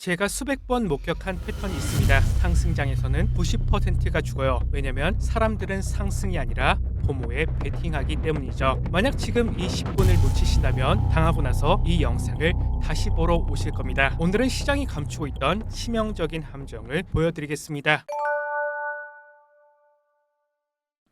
제가 수백 번 목격한 패턴이 있습니다. 상승장에서는 90%가 죽어요. 왜냐면 사람들은 상승이 아니라 포모에 베팅하기 때문이죠. 만약 지금 이 10분을 놓치신다면 당하고 나서 이 영상을 다시 보러 오실 겁니다. 오늘은 시장이 감추고 있던 치명적인 함정을 보여드리겠습니다.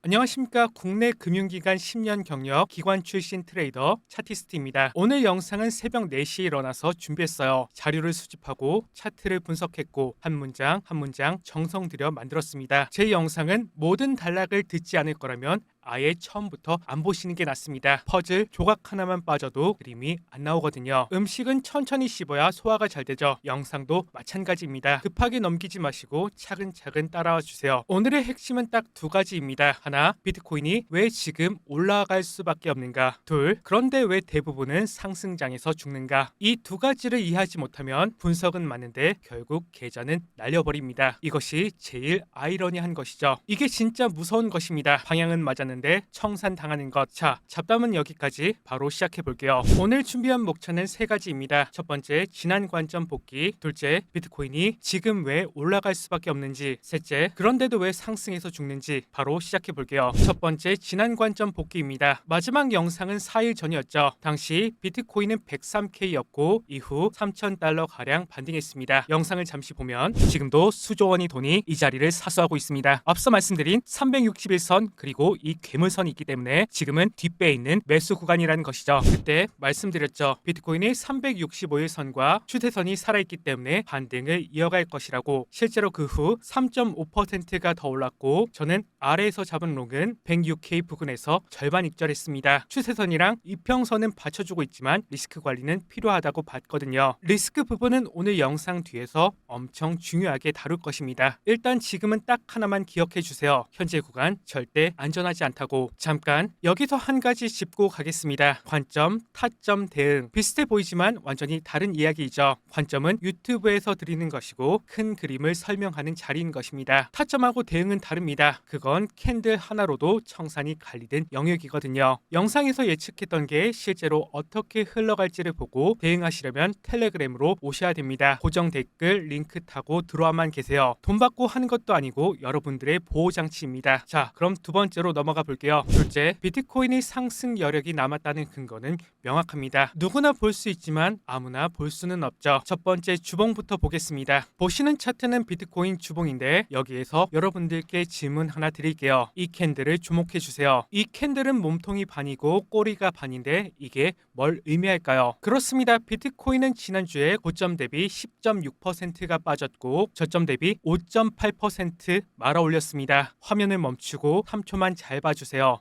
안녕하십니까. 국내 금융기관 10년 경력 기관 출신 트레이더 차티스트입니다. 오늘 영상은 새벽 4시에 일어나서 준비했어요. 자료를 수집하고 차트를 분석했고 한 문장 한 문장 정성 들여 만들었습니다. 제 영상은 모든 단락을 듣지 않을 거라면 아예 처음부터 안 보시는 게 낫습니다. 퍼즐 조각 하나만 빠져도 그림이 안 나오거든요. 음식은 천천히 씹어야 소화가 잘 되죠. 영상도 마찬가지입니다. 급하게 넘기지 마시고 차근차근 따라와 주세요. 오늘의 핵심은 딱 두 가지입니다. 하나, 비트코인이 왜 지금 올라갈 수밖에 없는가. 둘, 그런데 왜 대부분은 상승장에서 죽는가. 이 두 가지를 이해하지 못하면 분석은 많은데 결국 계좌는 날려버립니다. 이것이 제일 아이러니한 것이죠. 이게 진짜 무서운 것입니다. 방향은 맞았는데 청산당하는 것. 자, 잡담은 여기까지. 바로 시작해 볼게요. 오늘 준비한 목차는 세 가지입니다. 첫 번째, 지난 관점 복귀. 둘째, 비트코인이 지금 왜 올라갈 수밖에 없는지. 셋째, 그런데도 왜 상승해서 죽는지. 바로 시작해 볼게요. 첫 번째, 지난 관점 복귀입니다. 마지막 영상은 4일 전이었죠. 당시 비트코인은 103K였고 이후 3,000달러 가량 반등했습니다. 영상을 잠시 보면 지금도 수조 원의 돈이 이 자리를 사수하고 있습니다. 앞서 말씀드린 361선 그리고 이 괴물선이 있기 때문에 지금은 뒷배에 있는 매수 구간이라는 것이죠. 그때 말씀드렸죠. 비트코인이 365일 선과 추세선이 살아있기 때문에 반등을 이어갈 것이라고. 실제로 그 후 3.5%가 더 올랐고 저는 아래에서 잡은 롱은 106K 부근에서 절반 익절했습니다. 추세선이랑 이평선은 받쳐주고 있지만 리스크 관리는 필요하다고 봤거든요. 리스크 부분은 오늘 영상 뒤에서 엄청 중요하게 다룰 것입니다. 일단 지금은 딱 하나만 기억해 주세요. 현재 구간 절대 안전하지 않다고. 잠깐 여기서 한 가지 짚고 가겠습니다. 관점, 타점, 대응. 비슷해 보이지만 완전히 다른 이야기이죠. 관점은 유튜브에서 드리는 것이고 큰 그림을 설명하는 자리인 것입니다. 타점하고 대응은 다릅니다. 그건 캔들 하나로도 청산이 갈리는 영역이거든요. 영상에서 예측했던 게 실제로 어떻게 흘러갈지를 보고 대응하시려면 텔레그램으로 오셔야 됩니다. 고정 댓글 링크 타고 들어와만 계세요. 돈 받고 하는 것도 아니고 여러분들의 보호장치입니다. 자, 그럼 두 번째로 넘어가 볼게요. 둘째, 비트코인의 상승 여력이 남았다는 근거는 명확합니다. 누구나 볼 수 있지만 아무나 볼 수는 없죠. 첫 번째, 주봉부터 보겠습니다. 보시는 차트는 비트코인 주봉인데 여기에서 여러분들께 질문 하나 드릴게요. 이 캔들을 주목해 주세요. 이 캔들은 몸통이 반이고 꼬리가 반인데 이게 뭘 의미할까요? 그렇습니다. 비트코인은 지난주에 고점 대비 10.6%가 빠졌고 저점 대비 5.8% 말아 올렸습니다. 화면을 멈추고 3초만 잘 봐주세요.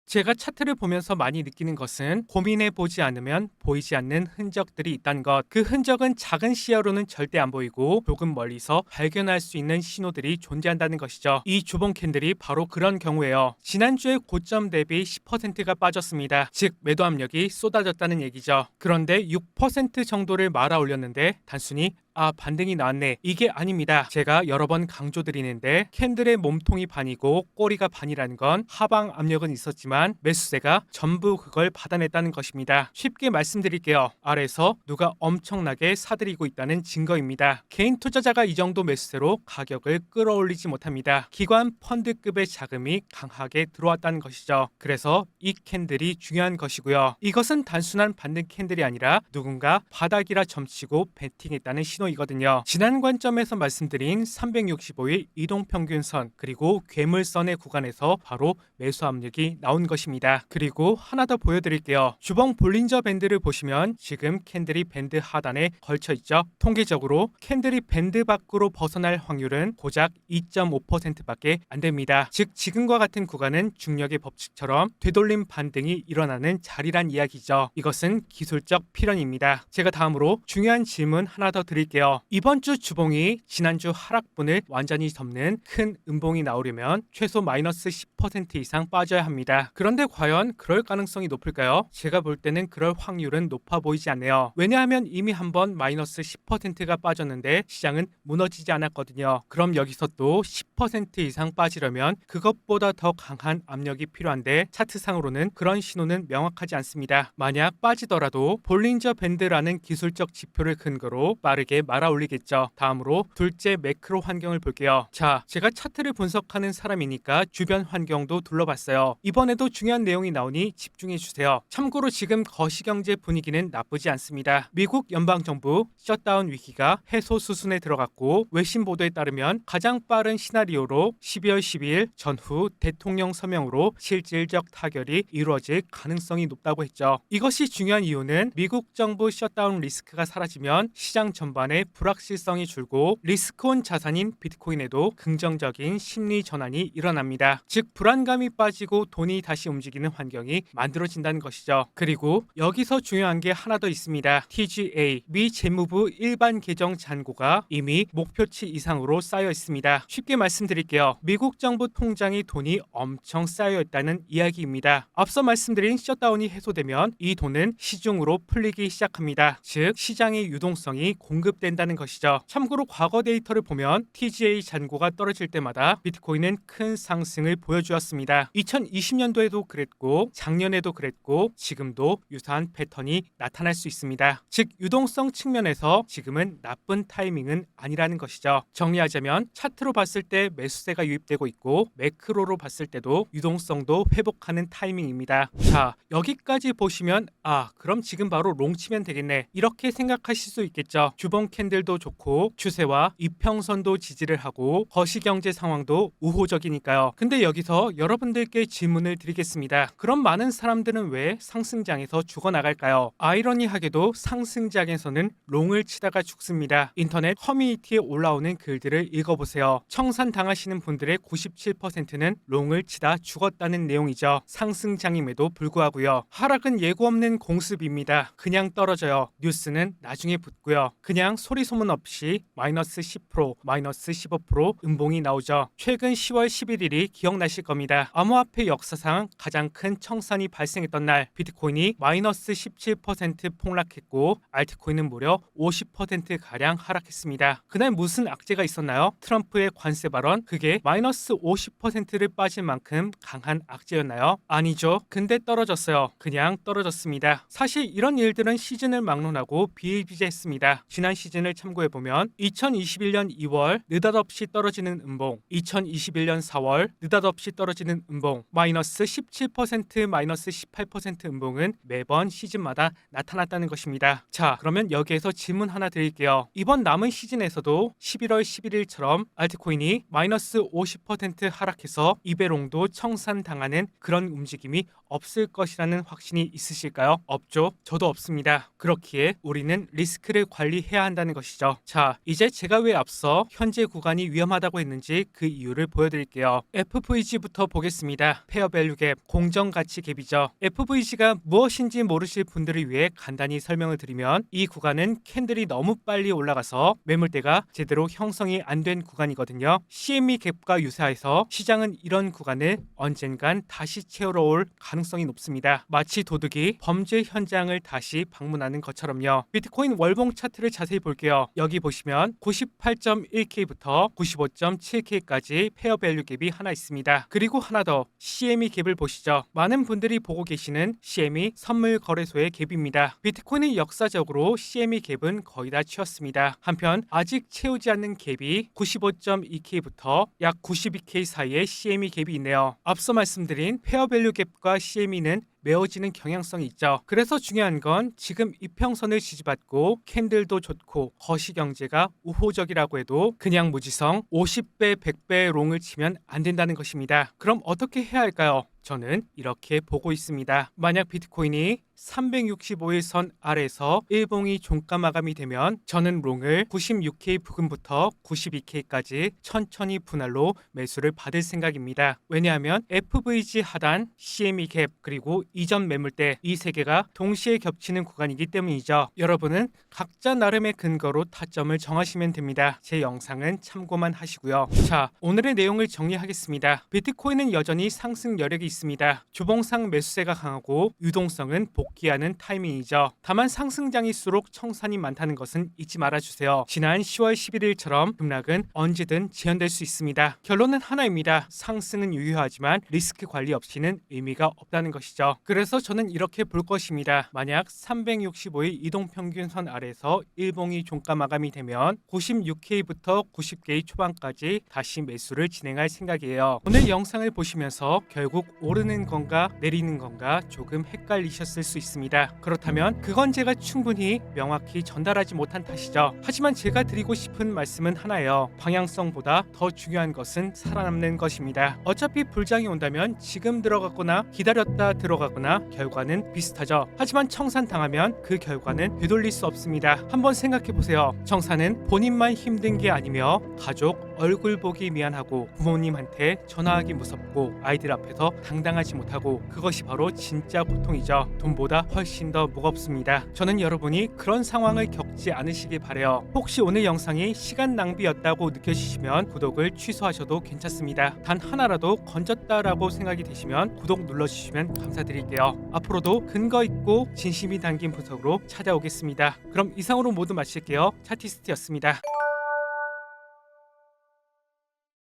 제가 차트를 보면서 많이 느끼는 것은 고민해 보지 않으면 보이지 않는 흔적들이 있다는 것. 그 흔적은 작은 시야로는 절대 안 보이고 조금 멀리서 발견할 수 있는 신호들이 존재한다는 것이죠. 이 주봉 캔들이 바로 그런 경우예요. 지난주에 고점 대비 10%가 빠졌습니다. 즉 매도 압력이 쏟아졌다는 얘기죠. 그런데 6% 정도를 말아 올렸는데 단순히 반등이 나왔네. 이게 아닙니다. 제가 여러 번 강조드리는데 캔들의 몸통이 반이고 꼬리가 반이라는 건 하방 압력은 있었지만 매수세가 전부 그걸 받아냈다는 것입니다. 쉽게 말씀드릴게요. 아래에서 누가 엄청나게 사들이고 있다는 증거입니다. 개인 투자자가 이 정도 매수세로 가격을 끌어올리지 못합니다. 기관 펀드급의 자금이 강하게 들어왔다는 것이죠. 그래서 이 캔들이 중요한 것이고요. 이것은 단순한 반등 캔들이 아니라 누군가 바닥이라 점치고 베팅했다는 신호이거든요. 지난 관점에서 말씀드린 365일 이동평균선 그리고 괴물선의 구간에서 바로 매수 압력이 나온 것입니다. 그리고 하나 더 보여드릴게요. 주봉 볼린저 밴드를 보시면 지금 캔들이 밴드 하단에 걸쳐 있죠. 통계적으로 캔들이 밴드 밖으로 벗어날 확률은 고작 2.5%밖에 안 됩니다. 즉 지금과 같은 구간은 중력의 법칙처럼 되돌림 반등이 일어나는 자리란 이야기죠. 이것은 기술적 필연입니다. 제가 다음으로 중요한 질문 하나 더 드릴게요. 드릴게요. 이번 주 주봉이 지난주 하락분을 완전히 덮는 큰 음봉이 나오려면 최소 마이너스 10% 이상 빠져야 합니다. 그런데 과연 그럴 가능성이 높을까요? 제가 볼 때는 그럴 확률은 높아 보이지 않네요. 왜냐하면 이미 한번 마이너스 10%가 빠졌는데 시장은 무너지지 않았거든요. 그럼 여기서 또 10% 이상 빠지려면 그것보다 더 강한 압력이 필요한데 차트상으로는 그런 신호는 명확하지 않습니다. 만약 빠지더라도 볼린저 밴드라는 기술적 지표를 근거로 빠르게 말아 올리겠죠. 다음으로 둘째 매크로 환경을 볼게요. 자, 제가 차트를 분석하는 사람이니까 주변 환경도 둘러봤어요. 이번에도 중요한 내용이 나오니 집중해 주세요. 참고로 지금 거시경제 분위기는 나쁘지 않습니다. 미국 연방정부 셧다운 위기가 해소 수순에 들어갔고 외신 보도에 따르면 가장 빠른 시나리오로 12월 12일 전후 대통령 서명으로 실질적 타결이 이루어질 가능성이 높다고 했죠. 이것이 중요한 이유는 미국 정부 셧다운 리스크가 사라지면 시장 전반에 불확실성이 줄고 리스크온 자산인 비트코인에도 긍정적인 심리 전환이 일어납니다. 즉 불안감이 빠지고 돈이 다시 움직이는 환경이 만들어진다는 것이죠. 그리고 여기서 중요한 게 하나 더 있습니다. TGA 미 재무부 일반 계정 잔고가 이미 목표치 이상으로 쌓여 있습니다. 쉽게 말씀드릴게요. 미국 정부 통장에 돈이 엄청 쌓여 있다는 이야기입니다. 앞서 말씀드린 셧다운이 해소되면 이 돈은 시중으로 풀리기 시작합니다. 즉 시장의 유동성이 공급된다는 것이죠. 참고로 과거 데이터를 보면 TGA 잔고가 떨어질 때마다 비트코인은 큰 상승을 보여주었습니다. 2020년도에도 그랬고 작년에도 그랬고 지금도 유사한 패턴이 나타날 수 있습니다. 즉 유동성 측면에서 지금은 나쁜 타이밍은 아니라는 것이죠. 정리하자면 차트로 봤을 때 매수세가 유입되고 있고 매크로로 봤을 때도 유동성도 회복하는 타이밍입니다. 자, 여기까지 보시면 그럼 지금 바로 롱 치면 되겠네 이렇게 생각하실 수 있겠죠. 주봉 캔들도 좋고 추세와 이평선도 지지를 하고 거시경제 상황도 우호적이니까요. 근데 여기서 여러분들께 질문을 드리겠습니다. 그럼 많은 사람들은 왜 상승장에서 죽어나갈까요? 아이러니하게도 상승장에서는 롱을 치다가 죽습니다. 인터넷 커뮤니티에 올라오는 글들을 읽어보세요. 청산당하시는 분들의 97%는 롱을 치다 죽었다는 내용이죠. 상승장임에도 불구하고요. 하락은 예고 없는 공습입니다. 그냥 떨어져요. 뉴스는 나중에 붙고요. 그냥 소리소문 없이 마이너스 10%, 마이너스 15% 음봉이 나오죠. 최근 10월 11일이 기억나실 겁니다. 암호화폐 역사상 가장 큰 청산이 발생했던 날 비트코인이 마이너스 17% 폭락했고 알트코인은 무려 50%가량 하락했습니다. 그날 무슨 악재가 있었나요? 트럼프의 관세 발언, 그게 마이너스 50%를 빠질 만큼 강한 악재였나요? 아니죠. 근데 떨어졌어요. 그냥 떨어졌습니다. 사실 이런 일들은 시즌을 막론하고 비일비재했습니다. 지난 시즌을 참고해보면 2021년 2월 느닷없이 떨어지는 음봉, 2021년 4월 느닷없이 떨어지는 음봉, 마이너스 17%, 마이너스 18% 음봉은 매번 시즌마다 나타났다는 것입니다. 자, 그러면 여기에서 질문 하나 드릴게요. 이번 남은 시즌에서도 11월 11일처럼 알트코인이 마이너스 50% 하락해서 이베롱도 청산당하는 그런 움직임이 없을 것이라는 확신이 있으실까요? 없죠. 저도 없습니다. 그렇기에 우리는 리스크를 관리해야 한다는 것이죠. 자, 이제 제가 왜 앞서 현재 구간이 위험하다고 했는지 그 이유를 보여드릴게요. FVG부터 보겠습니다. 페어밸류 갭, 공정가치 갭이죠. FVG가 무엇인지 모르실 분들을 위해 간단히 설명을 드리면 이 구간은 캔들이 너무 빨리 올라가서 매물대가 제대로 형성이 안 된 구간이거든요. CME 갭과 유사해서 시장은 이런 구간을 언젠간 다시 채우러 올 가능성이 높습니다. 마치 도둑이 범죄 현장을 다시 방문하는 것처럼요. 비트코인 월봉 차트를 자세히 볼게요. 여기 보시면 98.1K부터 95.7K까지 페어밸류 갭이 하나 있습니다. 그리고 하나 더 CME 갭을 보시죠. 많은 분들이 보고 계시는 CME 선물 거래소의 갭입니다. 비트코인은 역사적으로 CME 갭은 거의 다 채웠습니다. 한편 아직 채우지 않는 갭이 95.2K부터 약 92K 사이에 CME 갭이 있네요. 앞서 말씀드린 페어밸류 갭과 CME는 메워지는 경향성이 있죠. 그래서 중요한 건 지금 이평선을 지지받고 캔들도 좋고 거시경제가 우호적이라고 해도 그냥 무지성 50배, 100배 롱을 치면 안 된다는 것입니다. 그럼 어떻게 해야 할까요? 저는 이렇게 보고 있습니다. 만약 비트코인이 365일 선 아래에서 일봉이 종가 마감이 되면 저는 롱을 96K 부근부터 92K까지 천천히 분할로 매수를 받을 생각입니다. 왜냐하면 FVG 하단, CME 갭, 그리고 이전 매물대 이 세 개가 동시에 겹치는 구간이기 때문이죠. 여러분은 각자 나름의 근거로 타점을 정하시면 됩니다. 제 영상은 참고만 하시고요. 자, 오늘의 내용을 정리하겠습니다. 비트코인은 여전히 상승 여력이 있습니다. 주봉상 매수세가 강하고 유동성은 복귀하는 타이밍이죠. 다만 상승장일수록 청산이 많다는 것은 잊지 말아주세요. 지난 10월 11일처럼 급락은 언제든 재현될 수 있습니다. 결론은 하나입니다. 상승은 유효하지만 리스크 관리 없이는 의미가 없다는 것이죠. 그래서 저는 이렇게 볼 것입니다. 만약 365일 이동평균선 아래에서 일봉이 종가 마감이 되면 96K부터 90K 초반까지 다시 매수를 진행할 생각이에요. 오늘 영상을 보시면서 결국 오르는 건가 내리는 건가 조금 헷갈리셨을 수 있습니다. 그렇다면 그건 제가 충분히 명확히 전달하지 못한 탓이죠. 하지만 제가 드리고 싶은 말씀은 하나예요. 방향성보다 더 중요한 것은 살아남는 것입니다. 어차피 불장이 온다면 지금 들어갔거나 기다렸다 들어가거나 결과는 비슷하죠. 하지만 청산당하면 그 결과는 되돌릴 수 없습니다. 한번 생각해보세요. 청산은 본인만 힘든 게 아니며 가족 얼굴 보기 미안하고 부모님한테 전화하기 무섭고 아이들 앞에서 당당하지 못하고 그것이 바로 진짜 고통이죠. 돈보다 훨씬 더 무겁습니다. 저는 여러분이 그런 상황을 겪지 않으시길 바래요. 혹시 오늘 영상이 시간 낭비였다고 느껴지시면 구독을 취소하셔도 괜찮습니다. 단 하나라도 건졌다라고 생각이 되시면 구독 눌러주시면 감사드릴게요. 앞으로도 근거 있고 진심이 담긴 분석으로 찾아오겠습니다. 그럼 이상으로 모두 마칠게요. 차티스트였습니다.